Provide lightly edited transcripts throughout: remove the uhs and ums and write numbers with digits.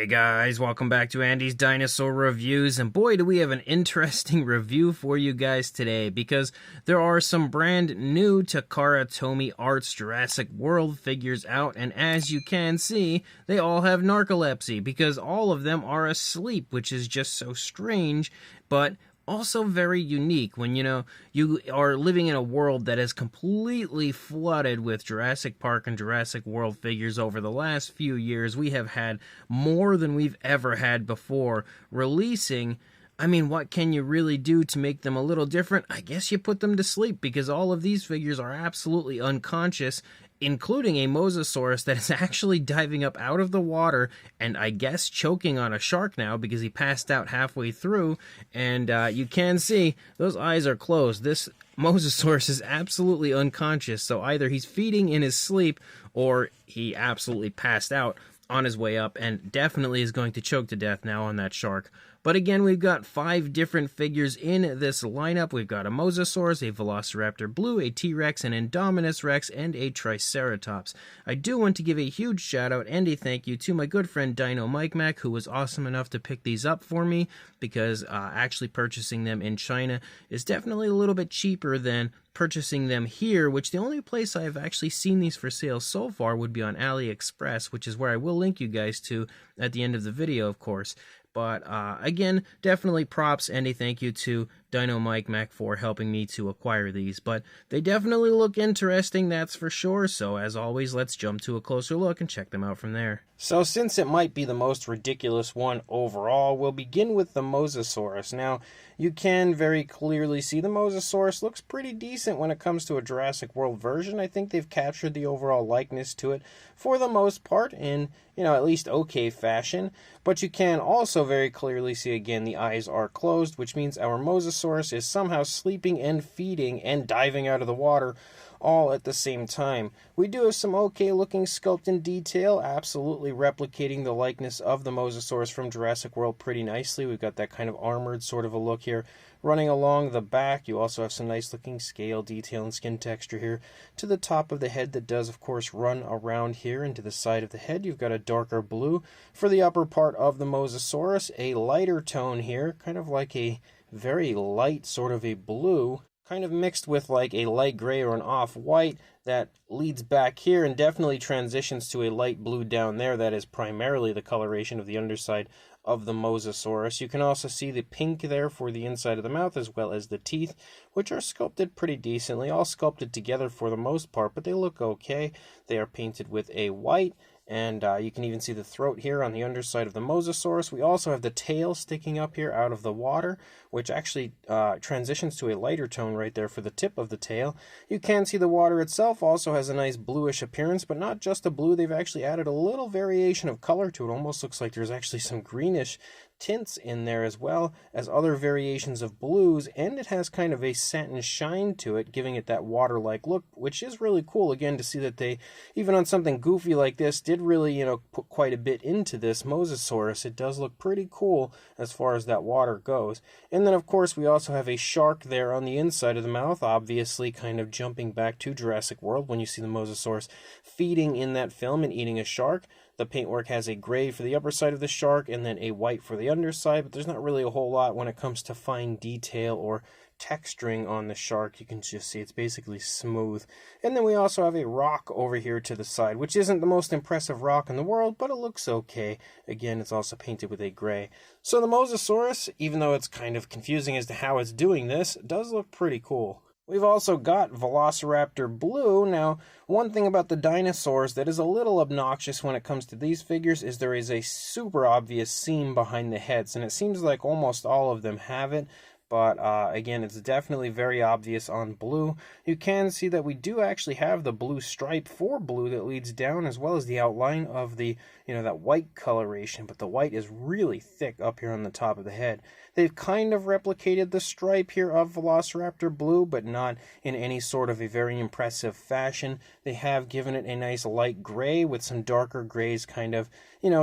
Hey guys, welcome back to Andy's Dinosaur Reviews, and boy do we have an interesting review for you guys today, because there are some brand new Takara Tomy Arts Jurassic World figures out, and as you can see, they all have narcolepsy, because all of them are asleep, which is just so strange, but also very unique when, you are living in a world that is completely flooded with Jurassic Park and Jurassic World figures over the last few years. We have had more than we've ever had before releasing. I mean, what can you really do to make them a little different? I guess you put them to sleep, because all of these figures are absolutely unconscious, including a Mosasaurus that is actually diving up out of the water and I guess choking on a shark now because he passed out halfway through. And you can see those eyes are closed. This Mosasaurus is absolutely unconscious, so either he's feeding in his sleep or he absolutely passed out on his way up and definitely is going to choke to death now on that shark. But again, we've got 5 different figures in this lineup. We've got a Mosasaurus, a Velociraptor Blue, a T-Rex, an Indominus Rex, and a Triceratops. I do want to give a huge shout out and a thank you to my good friend Dino Mike Mac, who was awesome enough to pick these up for me, because actually purchasing them in China is definitely a little bit cheaper than purchasing them here, which the only place I've actually seen these for sale so far would be on AliExpress, which is where I will link you guys to at the end of the video, of course. But again, definitely props and a thank you to Dino Mike Mac for helping me to acquire these. But they definitely look interesting, that's for sure. So as always, let's jump to a closer look and check them out from there. So since it might be the most ridiculous one overall, we'll begin with the Mosasaurus. Now, you can very clearly see the Mosasaurus looks pretty decent when it comes to a Jurassic World version. I think they've captured the overall likeness to it for the most part in, at least okay fashion. But you can also very clearly see, again, the eyes are closed, which means our Mosasaurus is somehow sleeping and feeding and diving out of the water all at the same time. We do have some okay looking sculpt and detail, absolutely replicating the likeness of the Mosasaurus from Jurassic World pretty nicely. We've got that kind of armored sort of a look here running along the back. You also have some nice looking scale detail and skin texture here to the top of the head that does of course run around here into the side of the head. You've got a darker blue for the upper part of the Mosasaurus, a lighter tone here, kind of like a very light sort of a blue, kind of mixed with like a light gray or an off-white that leads back here and definitely transitions to a light blue down there. That is primarily the coloration of the underside of the Mosasaurus. You can also see the pink there for the inside of the mouth, as well as the teeth, which are sculpted pretty decently, all sculpted together for the most part, but they look okay. They are painted with a white, and you can even see the throat here on the underside of the Mosasaurus. We also have the tail sticking up here out of the water, which actually transitions to a lighter tone right there for the tip of the tail. You can see the water itself also has a nice bluish appearance, but not just a blue. They've actually added a little variation of color to it. Almost looks like there's actually some greenish tints in there, as well as other variations of blues, and it has kind of a satin shine to it, giving it that water-like look, which is really cool, again, to see that they, even on something goofy like this, did really, put quite a bit into this Mosasaurus. It does look pretty cool as far as that water goes. And then, of course, we also have a shark there on the inside of the mouth, obviously kind of jumping back to Jurassic World when you see the Mosasaurus feeding in that film and eating a shark. The paintwork has a gray for the upper side of the shark and then a white for the underside, but there's not really a whole lot when it comes to fine detail or texturing on the shark. You can just see it's basically smooth. And then we also have a rock over here to the side, which isn't the most impressive rock in the world, but it looks okay. Again, it's also painted with a gray. So the Mosasaurus, even though it's kind of confusing as to how it's doing this, does look pretty cool. We've also got Velociraptor Blue. Now, one thing about the dinosaurs that is a little obnoxious when it comes to these figures is there is a super obvious seam behind the heads, and it seems like almost all of them have it. But again, it's definitely very obvious on Blue. You can see that we do actually have the blue stripe for Blue that leads down, as well as the outline of the, that white coloration. But the white is really thick up here on the top of the head. They've kind of replicated the stripe here of Velociraptor Blue, but not in any sort of a very impressive fashion. They have given it a nice light gray with some darker grays kind of,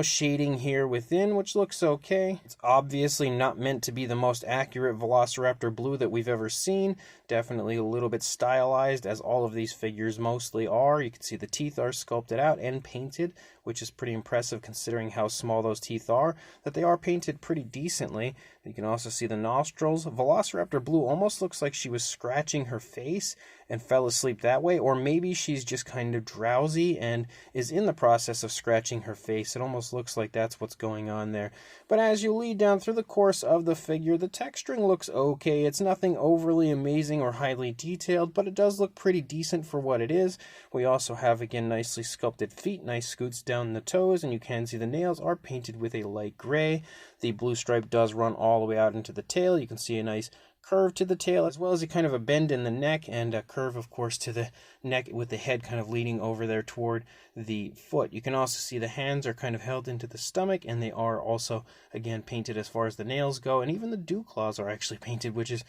shading here within, which looks okay. It's obviously not meant to be the most accurate Velociraptor Velociraptor Blue that we've ever seen. Definitely a little bit stylized, as all of these figures mostly are. You can see the teeth are sculpted out and painted, which is pretty impressive considering how small those teeth are, that they are painted pretty decently. You can also see the nostrils. Velociraptor Blue almost looks like she was scratching her face and fell asleep that way, or maybe she's just kind of drowsy and is in the process of scratching her face. It almost looks like that's what's going on there. But as you lead down through the course of the figure, the texturing looks okay. It's nothing overly amazing or highly detailed, but it does look pretty decent for what it is. We also have, again, nicely sculpted feet, nice scoots down the toes, and you can see the nails are painted with a light gray. The blue stripe does run all the way out into the tail. You can see a nice curve to the tail, as well as a kind of a bend in the neck, and a curve, of course, to the neck with the head kind of leading over there toward the foot. You can also see the hands are kind of held into the stomach, and they are also, again, painted as far as the nails go, and even the dew claws are actually painted, which is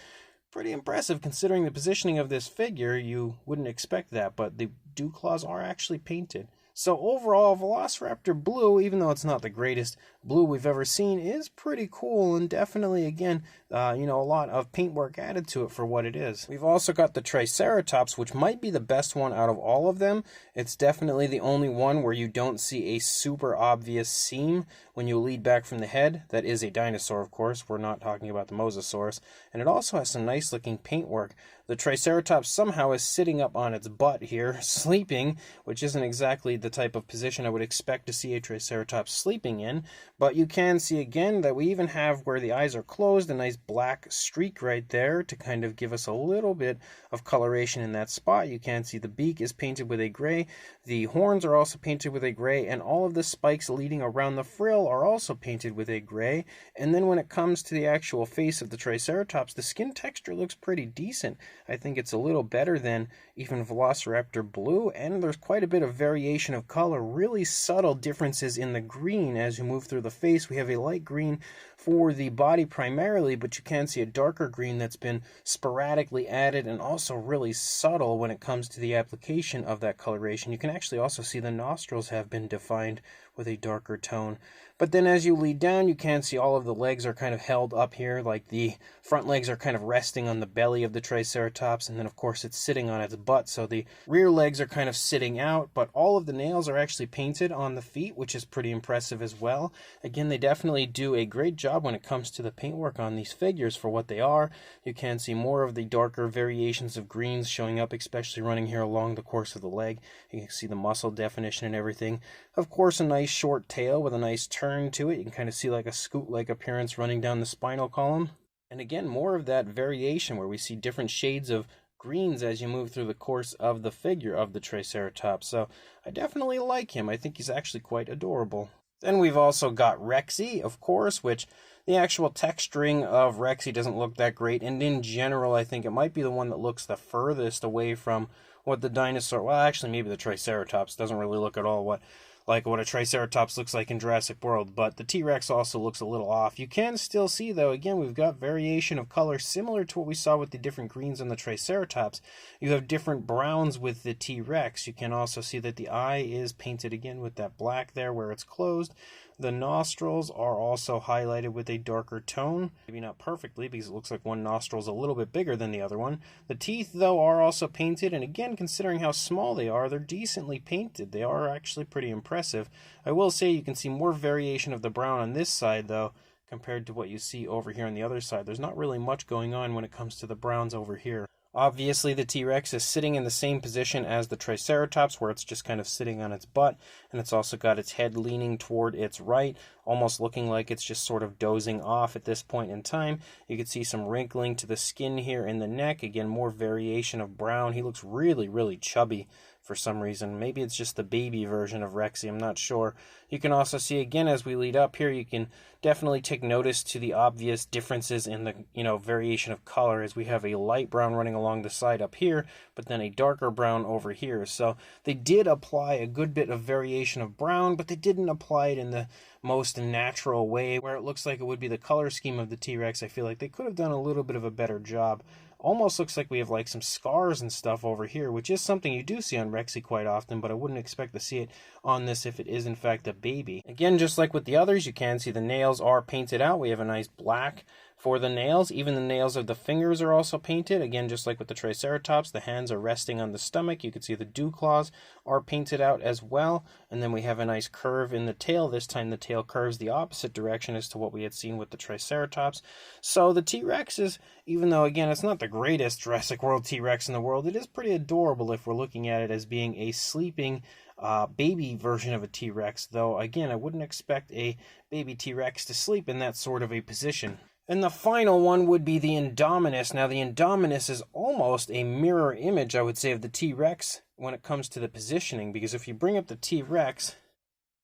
pretty impressive considering the positioning of this figure. You wouldn't expect that, but the dew claws are actually painted. So overall, Velociraptor Blue, even though it's not the greatest blue we've ever seen, is pretty cool, and definitely, again, a lot of paintwork added to it for what it is. We've also got the Triceratops, which might be the best one out of all of them. It's definitely the only one where you don't see a super obvious seam when you lead back from the head. That is a dinosaur, of course. We're not talking about the Mosasaurus. And it also has some nice looking paintwork. The Triceratops somehow is sitting up on its butt here, sleeping, which isn't exactly the type of position I would expect to see a Triceratops sleeping in. But you can see again that we even have, where the eyes are closed, a nice black streak right there to kind of give us a little bit of coloration in that spot. You can see the beak is painted with a gray. The horns are also painted with a gray, and all of the spikes leading around the frill are also painted with a gray. And then when it comes to the actual face of the Triceratops, the skin texture looks pretty decent. I think it's a little better than even Velociraptor Blue, and there's quite a bit of variation of color, really subtle differences in the green as you move through the face. We have a light green for the body primarily, but you can see a darker green that's been sporadically added and also really subtle when it comes to the application of that coloration. You can actually also see the nostrils have been defined with a darker tone. But then as you lead down, you can see all of the legs are kind of held up here, like the front legs are kind of resting on the belly of the Triceratops, and then of course it's sitting on its butt, so the rear legs are kind of sitting out, but all of the nails are actually painted on the feet, which is pretty impressive as well. Again, they definitely do a great job when it comes to the paintwork on these figures for what they are. You can see more of the darker variations of greens showing up, especially running here along the course of the leg. You can see the muscle definition and everything. Of course, a nice short tail with a nice turn to it. You can kind of see like a scoot-like appearance running down the spinal column. And again, more of that variation where we see different shades of greens as you move through the course of the figure of the Triceratops. So I definitely like him. I think he's actually quite adorable. Then we've also got Rexy, of course, which the actual texturing of Rexy doesn't look that great. And in general, I think it might be the one that looks the furthest away from what the dinosaur, well, actually maybe the Triceratops doesn't really look at all like what a Triceratops looks like in Jurassic World, but the T-Rex also looks a little off. You can still see, though, again, we've got variation of color similar to what we saw with the different greens on the Triceratops. You have different browns with the T-Rex. You can also see that the eye is painted again with that black there where it's closed. The nostrils are also highlighted with a darker tone. Maybe not perfectly because it looks like one nostril is a little bit bigger than the other one. The teeth, though, are also painted, and again, considering how small they are, they're decently painted. They are actually pretty impressive. I will say you can see more variation of the brown on this side, though, compared to what you see over here on the other side. There's not really much going on when it comes to the browns over here. Obviously, the T-Rex is sitting in the same position as the Triceratops, where it's just kind of sitting on its butt, and it's also got its head leaning toward its right, almost looking like it's just sort of dozing off at this point in time. You can see some wrinkling to the skin here in the neck. Again, more variation of brown. He looks really, really chubby for some reason. Maybe it's just the baby version of Rexy, I'm not sure. You can also see, again, as we lead up here, you can definitely take notice to the obvious differences in the, variation of color, as we have a light brown running along the side up here, but then a darker brown over here. So they did apply a good bit of variation of brown, but they didn't apply it in the most natural way, where it looks like it would be the color scheme of the T-Rex. I feel like they could have done a little bit of a better job. Almost looks like we have like some scars and stuff over here, which is something you do see on Rexy quite often, but I wouldn't expect to see it on this if it is in fact a baby. Again, just like with the others, you can see the nails are painted out. We have a nice black For the nails, even the nails of the fingers are also painted. Again, just like with the Triceratops, the hands are resting on the stomach. You can see the dew claws are painted out as well. And then we have a nice curve in the tail. This time the tail curves the opposite direction as to what we had seen with the Triceratops. So the T-Rex is, even though, again, it's not the greatest Jurassic World T-Rex in the world, it is pretty adorable if we're looking at it as being a sleeping baby version of a T-Rex. Though, again, I wouldn't expect a baby T-Rex to sleep in that sort of a position. And the final one would be the Indominus. Now, the Indominus is almost a mirror image, I would say, of the T-Rex when it comes to the positioning, because if you bring up the T-Rex,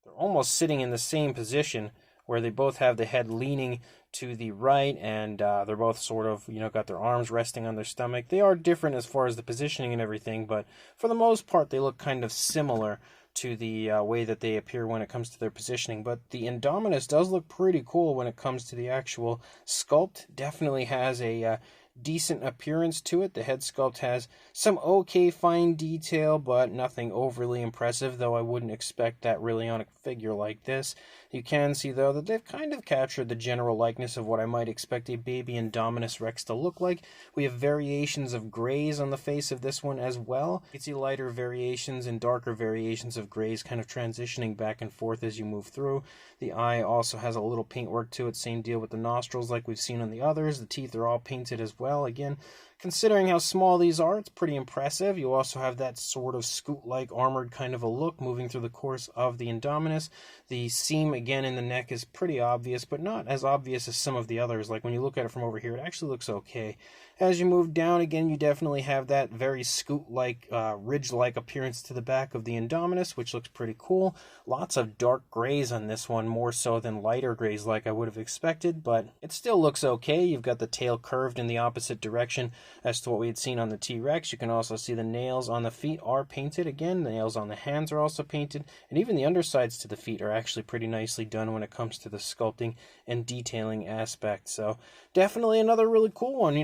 they're almost sitting in the same position, where they both have the head leaning to the right, and they're both sort of, got their arms resting on their stomach. They are different as far as the positioning and everything, but for the most part, they look kind of similar to the way that they appear when it comes to their positioning. But the Indominus does look pretty cool when it comes to the actual sculpt. Definitely has a decent appearance to it. The head sculpt has some okay fine detail, but nothing overly impressive, though I wouldn't expect that really on a figure like this. You can see, though, that they've kind of captured the general likeness of what I might expect a baby Indominus Rex to look like. We have variations of grays on the face of this one as well. You can see lighter variations and darker variations of grays kind of transitioning back and forth as you move through. The eye also has a little paintwork to it. Same deal with the nostrils like we've seen on the others. The teeth are all painted as well. Again, considering how small these are, it's pretty impressive. You also have that sort of scoot-like armored kind of a look moving through the course of the Indominus. The seam, again, in the neck is pretty obvious, but not as obvious as some of the others. Like when you look at it from over here, it actually looks okay. As you move down, again, you definitely have that very scoot-like, ridge-like appearance to the back of the Indominus, which looks pretty cool. Lots of dark grays on this one, more so than lighter grays like I would have expected, but it still looks okay. You've got the tail curved in the opposite direction as to what we had seen on the T-Rex. You can also see the nails on the feet are painted. Again, the nails on the hands are also painted, and even the undersides to the feet are actually pretty nicely done when it comes to the sculpting and detailing aspect. So definitely another really cool one.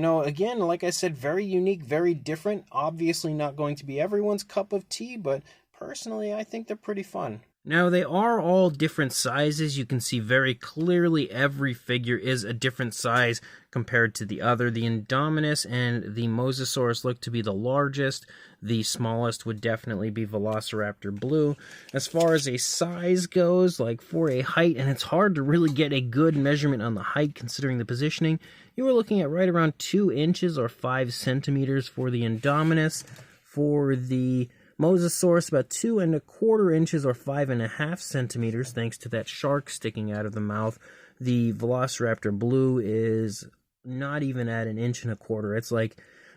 Again, like I said, very unique, very different. Obviously not going to be everyone's cup of tea, but personally I think they're pretty fun. Now, they are all different sizes. You can see very clearly every figure is a different size compared to the other. The Indominus and the Mosasaurus look to be the largest. The smallest would definitely be Velociraptor Blue. As far as a size goes, like for a height, and it's hard to really get a good measurement on the height considering the positioning, you were looking at right around 2 inches or 5 centimeters for the Indominus. For the Mosasaurus, about 2¼ inches or 5½ centimeters, thanks to that shark sticking out of the mouth. The Velociraptor Blue is not even at 1¼ inch. It's like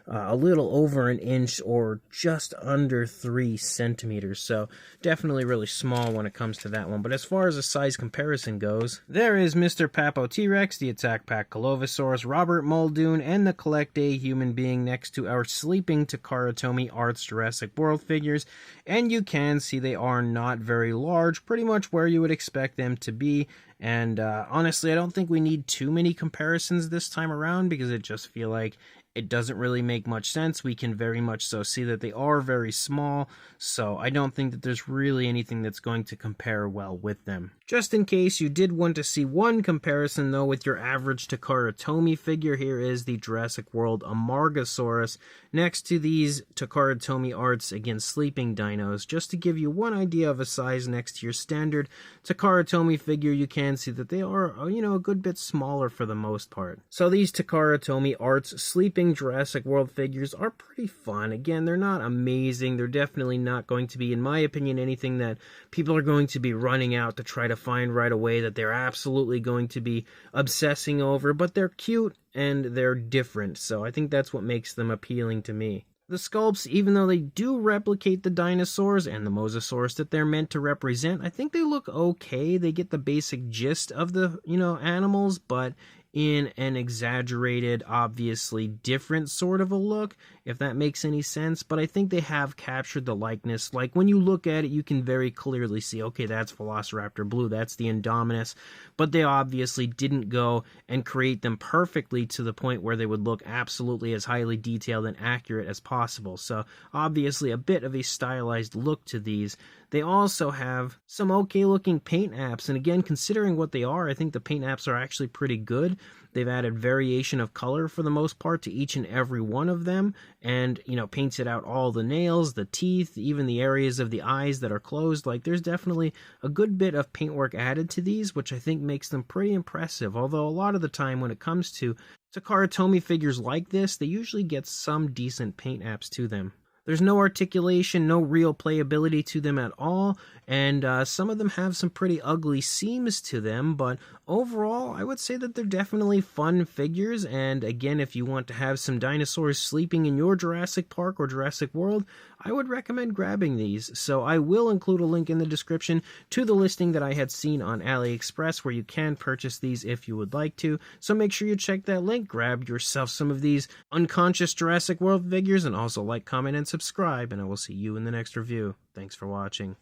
a little over 1 inch or just under 3 centimeters. So definitely really small when it comes to that one. But as far as a size comparison goes, there is Mr. Papo T-Rex, the Attack Pack Colovosaurus, Robert Muldoon, and the Collect A Human Being next to our sleeping Takara Tomy Arts Jurassic World figures. And you can see they are not very large, pretty much where you would expect them to be. And honestly, I don't think we need too many comparisons this time around, because it just feel like it doesn't really make much sense. We can very much so see that they are very small, so I don't think that there's really anything that's going to compare well with them. Just in case you did want to see one comparison, though, with your average Takara Tomy figure, here is the Jurassic World Amargasaurus next to these Takara Tomy Arts, again, sleeping dinos. Just to give you one idea of a size next to your standard Takara Tomy figure, you can see that they are, a good bit smaller for the most part. So these Takara Tomy Arts sleeping Jurassic World figures are pretty fun. Again, they're not amazing. They're definitely not going to be, in my opinion, anything that people are going to be running out to try to find right away, that they're absolutely going to be obsessing over, but they're cute and they're different, so I think that's what makes them appealing to me. The sculpts, even though they do replicate the dinosaurs and the Mosasaurus that they're meant to represent, I think they look okay. They get the basic gist of the, animals, but in an exaggerated, obviously different sort of a look. if that makes any sense, but I think they have captured the likeness. Like, when you look at it, you can very clearly see, okay, that's Velociraptor Blue, that's the Indominus, but they obviously didn't go and create them perfectly to the point where they would look absolutely as highly detailed and accurate as possible. So obviously a bit of a stylized look to these. They also have some okay looking paint apps, and again, considering what they are, I think the paint apps are actually pretty good. They've added variation of color for the most part to each and every one of them, and, you know, painted out all the nails, the teeth, even the areas of the eyes that are closed. Like, there's definitely a good bit of paintwork added to these, which I think makes them pretty impressive. Although a lot of the time when it comes to Takara Tomy figures like this, they usually get some decent paint apps to them. There's no articulation, no real playability to them at all, and some of them have some pretty ugly seams to them, but overall, I would say that they're definitely fun figures, and again, if you want to have some dinosaurs sleeping in your Jurassic Park or Jurassic World, I would recommend grabbing these. So I will include a link in the description to the listing that I had seen on AliExpress where you can purchase these if you would like to, so make sure you check that link, grab yourself some of these unconscious Jurassic World figures, and also like, comment, and subscribe, and I will see you in the next review. Thanks for watching.